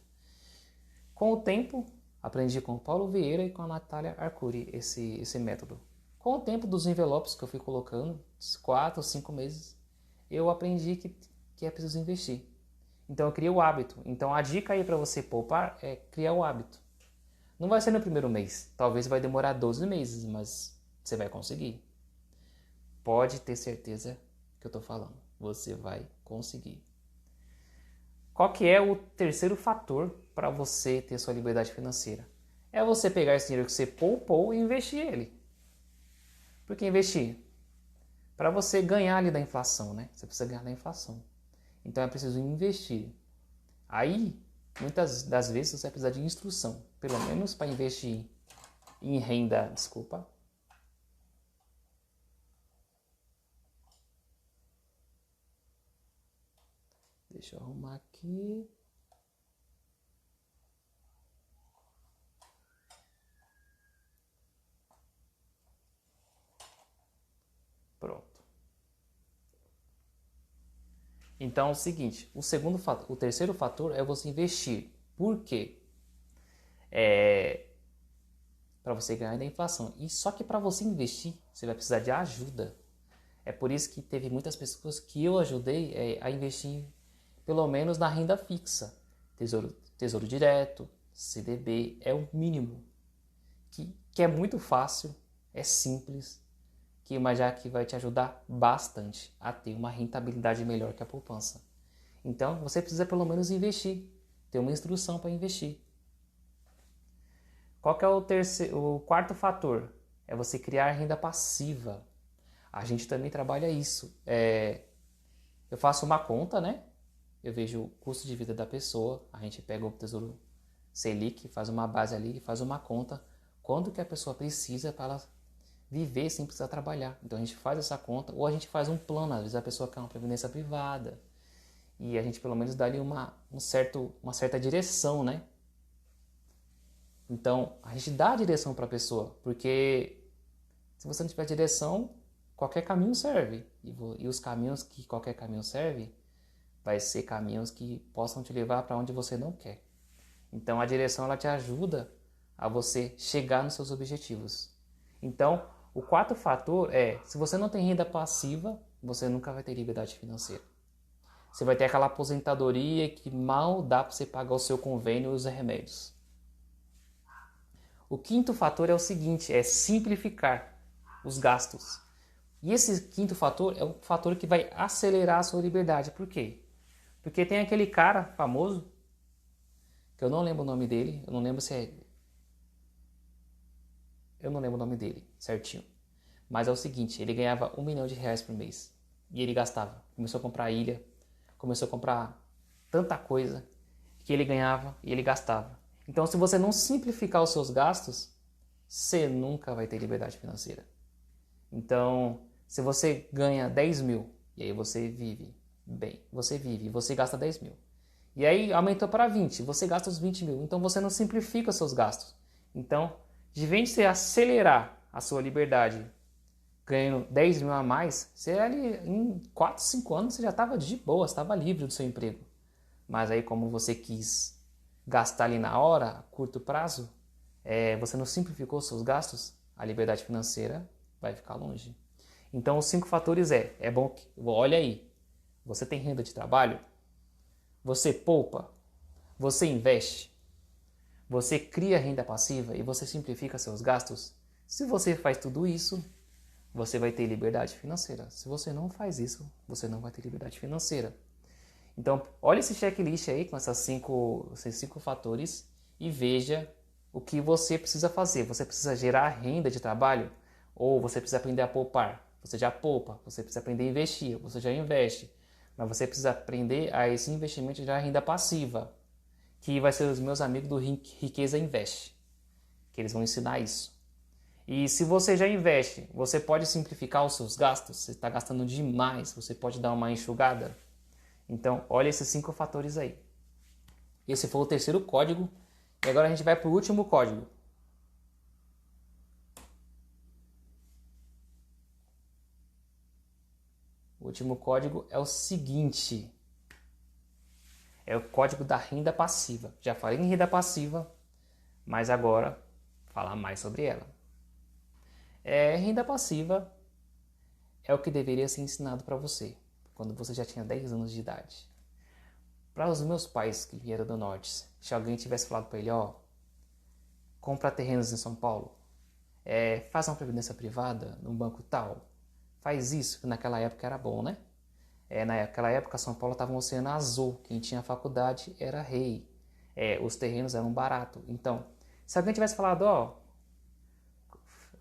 Com o tempo, aprendi com o Paulo Vieira e com a Natália Arcuri esse método. Com o tempo dos envelopes que eu fui colocando, 4 ou 5 meses, eu aprendi que é preciso investir. Então eu criei o hábito. Então a dica aí para você poupar é criar o hábito. Não vai ser no primeiro mês, talvez vai demorar 12 meses, mas você vai conseguir. Pode ter certeza que eu estou falando, você vai conseguir. Qual que é o terceiro fator para você ter sua liberdade financeira? É você pegar esse dinheiro que você poupou e investir ele. Por que investir? Para você ganhar ali da inflação, né? Você precisa ganhar da inflação. Então é preciso investir. Aí, muitas das vezes você vai precisar de instrução, pelo menos para investir em renda, Deixa eu arrumar aqui. Pronto. Então é o seguinte, o terceiro fator é você investir. Por quê? Para você ganhar da inflação. E só que para você investir, você vai precisar de ajuda. É por isso que teve muitas pessoas que eu ajudei a investir pelo menos na renda fixa. Tesouro direto, CDB, é o mínimo. Que é muito fácil, é simples, mas já que vai te ajudar bastante a ter uma rentabilidade melhor que a poupança. Então, você precisa pelo menos investir, ter uma instrução para investir. Qual que é o quarto fator? É você criar renda passiva. A gente também trabalha isso. Eu faço uma conta, né? Eu vejo o custo de vida da pessoa, a gente pega o Tesouro Selic, faz uma base ali, faz uma conta, quanto que a pessoa precisa para ela viver sem precisar trabalhar. Então a gente faz essa conta, ou a gente faz um plano, às vezes a pessoa quer uma previdência privada, e a gente pelo menos dá ali uma certa direção, né? Então a gente dá a direção para a pessoa, porque se você não tiver direção, qualquer caminho serve. E os caminhos que qualquer caminho serve, vai ser caminhos que possam te levar para onde você não quer. Então a direção ela te ajuda a você chegar nos seus objetivos. Então o quarto fator é, se você não tem renda passiva, você nunca vai ter liberdade financeira. Você vai ter aquela aposentadoria que mal dá para você pagar o seu convênio e os remédios. O quinto fator é o seguinte, é simplificar os gastos. E esse quinto fator é o fator que vai acelerar a sua liberdade. Por quê? Porque tem aquele cara famoso, que eu não lembro o nome dele, eu não lembro o nome dele certinho. Mas é o seguinte, ele ganhava R$1 milhão por mês. E ele gastava. Começou a comprar ilha, começou a comprar tanta coisa que ele ganhava e ele gastava. Então, se você não simplificar os seus gastos, você nunca vai ter liberdade financeira. Então, se você ganha 10 mil e aí você vive bem, você gasta 10 mil. E aí aumentou para 20, você gasta os 20 mil. Então, você não simplifica os seus gastos. Então, De vez de você acelerar a sua liberdade ganhando 10 mil a mais, você ali em 4, 5 anos você já estava de boa, estava livre do seu emprego. Mas aí como você quis gastar ali na hora, a curto prazo, você não simplificou seus gastos, a liberdade financeira vai ficar longe. Então os 5 fatores é bom que, olha aí, você tem renda de trabalho, você poupa, você investe, você cria renda passiva e você simplifica seus gastos. Se você faz tudo isso, você vai ter liberdade financeira. Se você não faz isso, você não vai ter liberdade financeira. Então, olha esse checklist aí com esses cinco fatores e veja o que você precisa fazer. Você precisa gerar renda de trabalho ou você precisa aprender a poupar? Você já poupa. Você precisa aprender a investir, você já investe. Mas você precisa aprender a esse investimento gerar renda passiva, que vai ser os meus amigos do Riqueza Invest, que eles vão ensinar isso. E se você já investe, você pode simplificar os seus gastos. Você está gastando demais, você pode dar uma enxugada. Então, olha esses 5 fatores aí. Esse foi o terceiro código. E agora a gente vai para o último código. O último código é o seguinte. É o código da renda passiva. Já falei em renda passiva, mas agora falar mais sobre ela. Renda passiva é o que deveria ser ensinado para você quando você já tinha 10 anos de idade. Para os meus pais que vieram do norte, se alguém tivesse falado para ele, compra terrenos em São Paulo, faz uma previdência privada num banco tal, faz isso, que naquela época era bom, né? Naquela época São Paulo estava um oceano azul, quem tinha faculdade era rei, os terrenos eram baratos. Então, se alguém tivesse falado,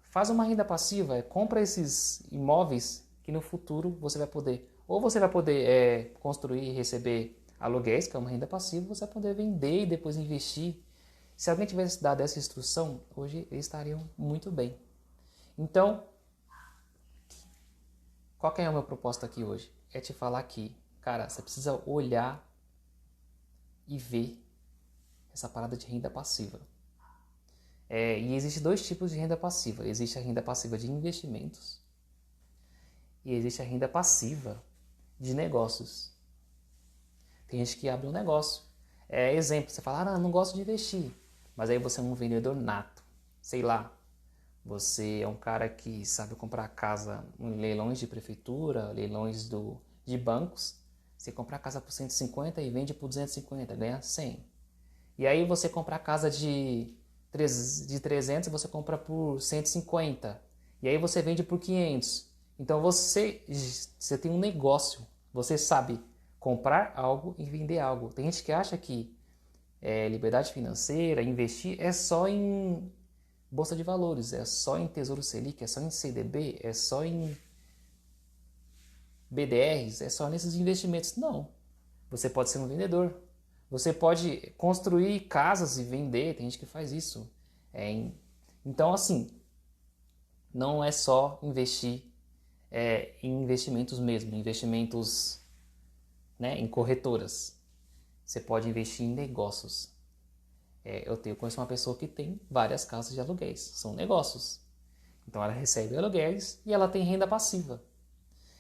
faz uma renda passiva, compra esses imóveis que no futuro você vai poder, ou você vai poder construir e receber aluguéis, que é uma renda passiva, você vai poder vender e depois investir. Se alguém tivesse dado essa instrução, hoje eles estariam muito bem. Então, qual que é o meu propósito aqui hoje? É te falar que, cara, você precisa olhar e ver essa parada de renda passiva. E existe 2 tipos de renda passiva. Existe a renda passiva de investimentos e existe a renda passiva de negócios. Tem gente que abre um negócio. Exemplo, você fala, não gosto de investir. Mas aí você é um vendedor nato. Sei lá, você é um cara que sabe comprar casa em leilões de prefeitura, leilões de bancos. Você compra a casa por 150 e vende por 250, ganha 100. E aí você compra a casa de 300 e você compra por 150. E aí você vende por 500. Então você tem um negócio. Você sabe comprar algo e vender algo. Tem gente que acha que liberdade financeira, investir é só em bolsa de valores, é só em Tesouro Selic, é só em CDB, é só em BDRs, é só nesses investimentos. Não. Você pode ser um vendedor. Você pode construir casas e vender, tem gente que faz isso. Então, assim, não é só investir em investimentos mesmo, investimentos em corretoras. Você pode investir em negócios. Eu conheço uma pessoa que tem várias casas de aluguéis, são negócios. Então ela recebe aluguéis e ela tem renda passiva.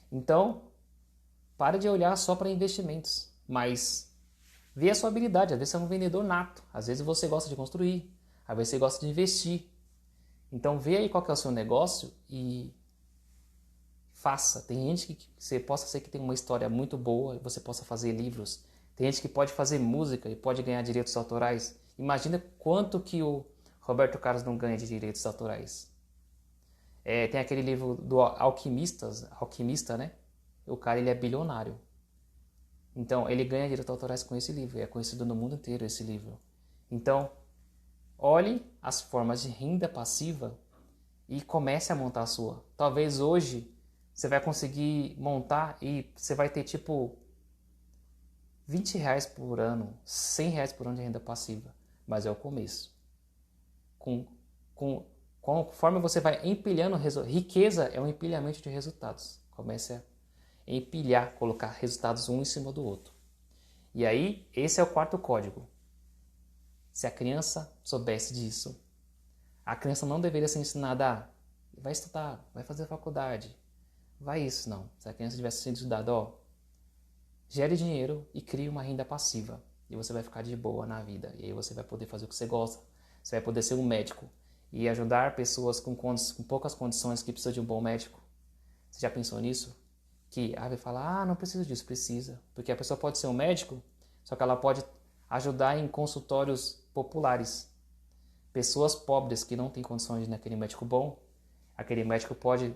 Então, pare de olhar só para investimentos, mas vê a sua habilidade. Às vezes você é um vendedor nato, às vezes você gosta de construir, às vezes você gosta de investir. Então vê aí qual que é o seu negócio e faça. Tem gente que você possa ser que tem uma história muito boa e você possa fazer livros. Tem gente que pode fazer música e pode ganhar direitos autorais. Imagina quanto que o Roberto Carlos não ganha de direitos autorais. Tem aquele livro do Alquimista, né? O cara, ele é bilionário. Então, ele ganha direitos autorais com esse livro. É conhecido no mundo inteiro esse livro. Então, olhe as formas de renda passiva e comece a montar a sua. Talvez hoje você vai conseguir montar e você vai ter tipo R$20 por ano, R$100 por ano de renda passiva. Mas é o começo. Conforme você vai empilhando, riqueza é um empilhamento de resultados. Comece a empilhar, colocar resultados um em cima do outro. E aí, esse é o 4º código. Se a criança soubesse disso, A criança não deveria ser ensinada a vai estudar, vai fazer faculdade, vai isso, não. Se a criança tivesse sido estudada, ó, gere dinheiro e crie uma renda passiva. E você vai ficar de boa na vida. E aí você vai poder fazer o que você gosta. Você vai poder ser um médico e ajudar pessoas com poucas condições que precisam de um bom médico. Você já pensou nisso? Que vai falar, não preciso disso, precisa. Porque a pessoa pode ser um médico, só que ela pode ajudar em consultórios populares. Pessoas pobres que não têm condições de ir naquele médico bom, aquele médico pode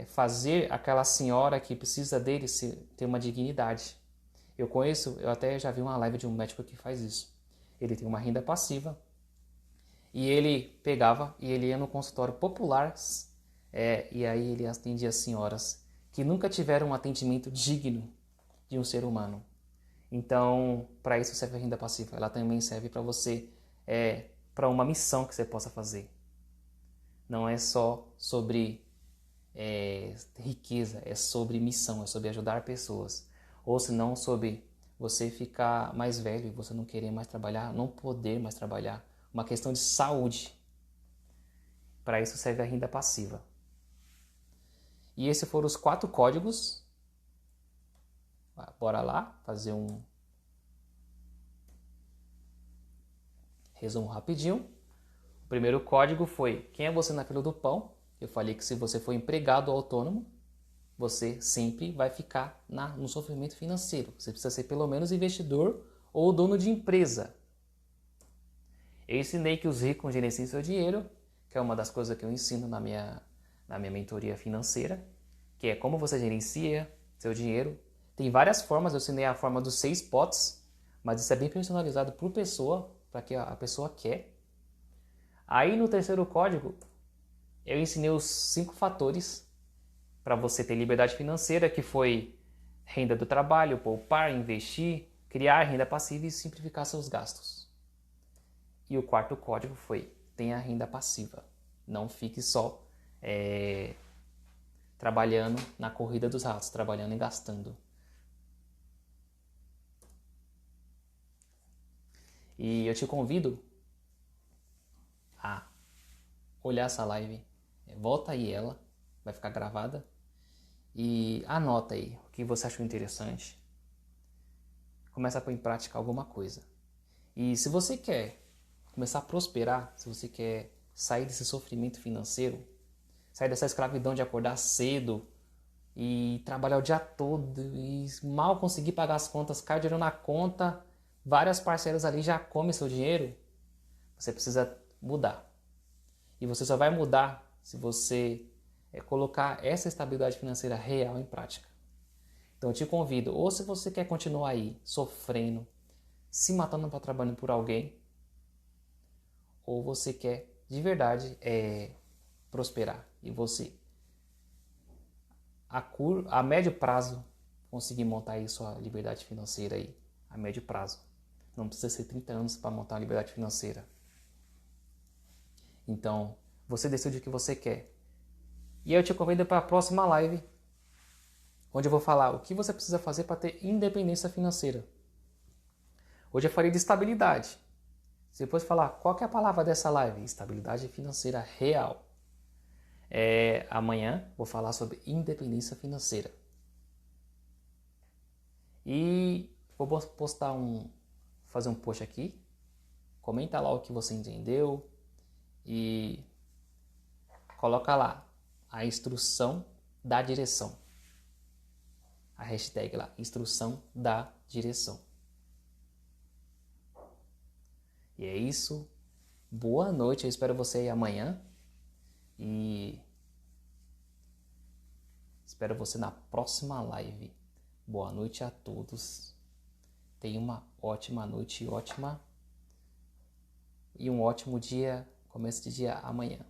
fazer aquela senhora que precisa dele ter uma dignidade. Eu até já vi uma live de um médico que faz isso. Ele tem uma renda passiva e ele pegava e ele ia no consultório popular e aí ele atendia senhoras que nunca tiveram um atendimento digno de um ser humano. Então, para isso serve a renda passiva. Ela também serve para você, para uma missão que você possa fazer. Não é só sobre riqueza, é sobre missão, é sobre ajudar pessoas. Ou se não, sobre você ficar mais velho e você não querer mais trabalhar, não poder mais trabalhar. Uma questão de saúde. Para isso serve a renda passiva. E esses foram os 4 códigos. Bora lá fazer um resumo rapidinho. O primeiro código foi: quem é você na fila do pão? Eu falei que se você for empregado ou autônomo, você sempre vai ficar no sofrimento financeiro. Você precisa ser pelo menos investidor ou dono de empresa. Eu ensinei que os ricos gerenciem seu dinheiro, que é uma das coisas que eu ensino na minha mentoria financeira, que é como você gerencia seu dinheiro. Tem várias formas, eu ensinei a forma dos 6 potes, mas isso é bem personalizado por pessoa, para que a pessoa quer. Aí no terceiro código, eu ensinei os 5 fatores para você ter liberdade financeira, que foi renda do trabalho, poupar, investir, criar renda passiva e simplificar seus gastos. E o quarto código foi: tenha renda passiva. Não fique só trabalhando na corrida dos ratos, trabalhando e gastando. E eu te convido a olhar essa live, volta aí ela, vai ficar gravada, e anota aí o que você achou interessante. Começa a pôr em prática alguma coisa. E se você quer começar a prosperar, se você quer sair desse sofrimento financeiro, sair dessa escravidão de acordar cedo e trabalhar o dia todo e mal conseguir pagar as contas, cai o dinheiro na conta, várias parcelas ali já comem seu dinheiro, você precisa mudar. E você só vai mudar se você colocar essa estabilidade financeira real em prática. Então eu te convido, ou se você quer continuar aí sofrendo, se matando para trabalhar por alguém, ou você quer de verdade prosperar e você a médio prazo conseguir montar aí sua liberdade financeira aí, a médio prazo. Não precisa ser 30 anos para montar uma liberdade financeira. Então, você decide o que você quer. E eu te convido para a próxima live, onde eu vou falar o que você precisa fazer para ter independência financeira. Hoje eu falei de estabilidade. Depois falar qual que é a palavra dessa live? Estabilidade financeira real. Amanhã vou falar sobre independência financeira. E vou fazer um post aqui. Comenta lá o que você entendeu e coloca lá a instrução da direção. A hashtag lá, instrução da direção. E é isso. Boa noite, eu espero você aí amanhã. E espero você na próxima live. Boa noite a todos. Tenha uma ótima noite e um ótimo dia, começo de dia amanhã.